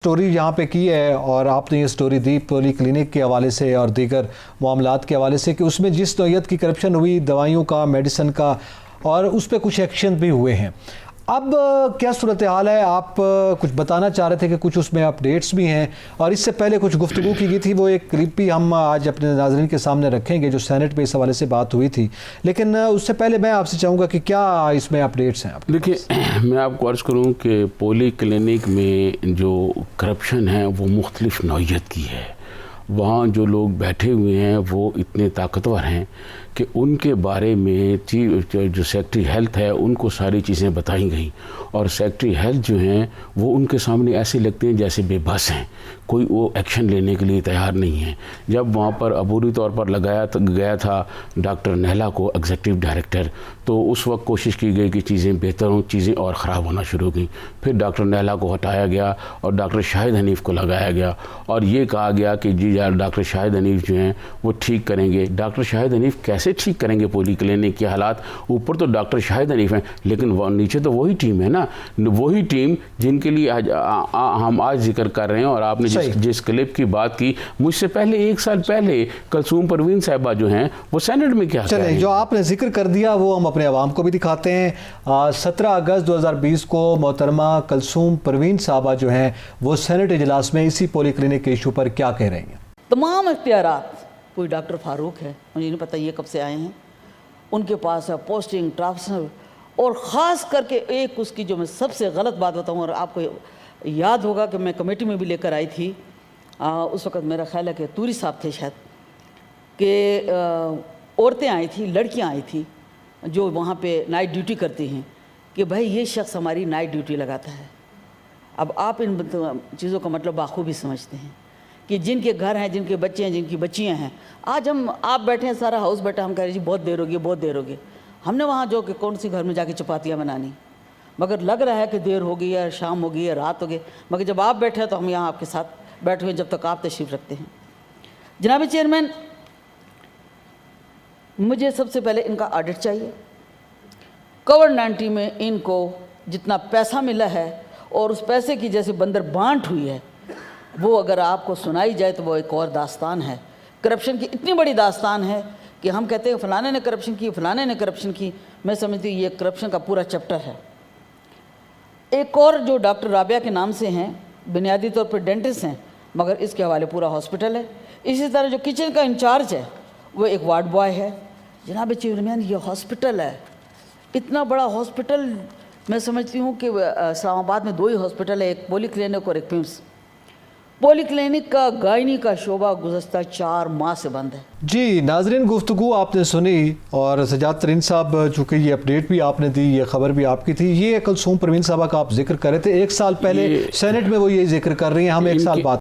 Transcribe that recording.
Story यहाँ पे की है और आपने ये स्टोरी दी पॉली क्लिनिक के हवाले से और दीगर मामलात के हवाले से कि उसमें जिस नौयत की करप्शन हुई दवाइयों का, मेडिसिन का, और उस पर कुछ एक्शन भी हुए हैं। अब क्या सूरत हाल है? आप कुछ बताना चाह रहे थे कि कुछ उसमें अपडेट्स भी हैं, और इससे पहले कुछ गुफ्तगू की गई थी, वो एक क्लिप भी हम आज अपने नाज़रीन के सामने रखेंगे जो सेनेट पे इस हवाले से बात हुई थी। लेकिन उससे पहले मैं आपसे चाहूँगा कि क्या इसमें अपडेट्स हैं आपके? देखिए, मैं आपको अर्ज़ करूँ कि पॉली क्लिनिक में जो करप्शन है वो मुख्तलिफ़ नौइयत की है। वहाँ जो लोग बैठे हुए हैं वो इतने ताकतवर हैं कि उनके बारे में जो सेक्रेटरी हेल्थ है उनको सारी चीज़ें बताई गई, और सेक्रेटरी हेल्थ जो हैं वो उनके सामने ऐसे लगते हैं जैसे बेबस हैं, कोई वो एक्शन लेने के लिए तैयार नहीं है। जब वहाँ पर अबूरी तौर पर गया था डॉक्टर नहला को एग्जीक्यूटिव डायरेक्टर, तो उस वक्त कोशिश की गई कि चीज़ें बेहतर हों, चीज़ें और ख़राब होना शुरू हो गई। फिर डॉक्टर नहला को हटाया गया और डॉक्टर शाहिद हनीफ़ को लगाया गया, और ये कहा गया कि जी डॉक्टर शाहिद हनीफ़ जो हैं वो ठीक करेंगे। डॉक्टर शाहिद हनीफ़ कैसे ठीक करेंगे पॉली क्लिनिक के हालात? ऊपर तो डॉक्टर शाहिद हनीफ़ हैं, लेकिन नीचे तो वही टीम है ना, वही टीम जिनके लिए हम आज जिक्र कर रहे हैं। और आपने जिस क्लिप की बात की, मुझसे पहले 1 साल पहले कलसूम परवीन साहिबा जो हैं वो सेनेट में क्या चलें, जो आपने जिक्र कर दिया वो हम अपने आवाम को भी दिखाते हैं। 17 अगस्त 2020 को मोहतरमा कलसूम परवीन साहिबा जो हैं वो सेनेट इजलास में इसी पॉली क्लिनिक के इशू पर क्या कह रही हैं? तमाम इख्तियारात कोई डॉक्टर फारूक है, मुझे नहीं पता ये कब से आए हैं, उनके पास है पोस्टिंग, ट्रांसफर, और ख़ास करके एक उसकी जो मैं सबसे गलत बात बताऊं, और आपको याद होगा कि मैं कमेटी में भी लेकर आई थी, उस वक़्त मेरा ख्याल है कि तूरी साहब थे शायद, कि औरतें आई थी, लड़कियां आई थी जो वहाँ पे नाइट ड्यूटी करती हैं, कि भाई ये शख्स हमारी नाइट ड्यूटी लगाता है। अब आप इन चीज़ों का मतलब बाखूबी समझते हैं कि जिनके घर हैं, जिनके बच्चे हैं, जिनकी बच्चियां हैं, आज आप बैठे हैं, सारा हाउस बैठा, हम कह रहे जी बहुत देर होगी, बहुत देर होगी। हमने वहाँ जो कि कौन सी घर में जाके चपातियाँ बनानी, मगर लग रहा है कि देर होगी या शाम होगी या रात होगी, मगर जब आप बैठे हैं तो हम यहाँ आपके साथ बैठे हुए जब तक आप तशरीफ़ रखते हैं। जनाब चेयरमैन, मुझे सबसे पहले इनका ऑडिट चाहिए। कोविड-19 में इनको जितना पैसा मिला है और उस पैसे की जैसे बंदर बांट हुई है, वो अगर आपको सुनाई जाए तो वो एक और दास्तान है। करप्शन की इतनी बड़ी दास्तान है कि हम कहते हैं फ़लाने ने करप्शन की, फ़लाने ने करप्शन की। मैं समझती हूँ ये करप्शन का पूरा चैप्टर है। एक और जो डॉक्टर राबिया के नाम से हैं, बुनियादी तौर पर डेंटिस्ट हैं, मगर इसके हवाले पूरा हॉस्पिटल है। इसी तरह जो किचन का इंचार्ज है वो एक वार्ड बॉय है। जनाब चेयरमैन, ये हॉस्पिटल है, इतना बड़ा हॉस्पिटल। मैं समझती हूँ कि इस्लामाबाद में 2 ही हॉस्पिटल है, एक पॉली क्लिनिक और एक पिम्स। पॉली क्लिनिक का गायनी का शोबा गुज़श्ता 4 माह से बंद है। जी नाजरीन, गुफ्तगू आपने सुनी, और सजाद तरीन साहब चूँकि ये अपडेट भी आपने दी, ये खबर भी आपकी थी, ये कलसूम परवीन साहबा का आप जिक्र कर रहे थे। 1 साल पहले सेनेट में वो ये जिक्र कर रही हैं, हम 1 साल बाद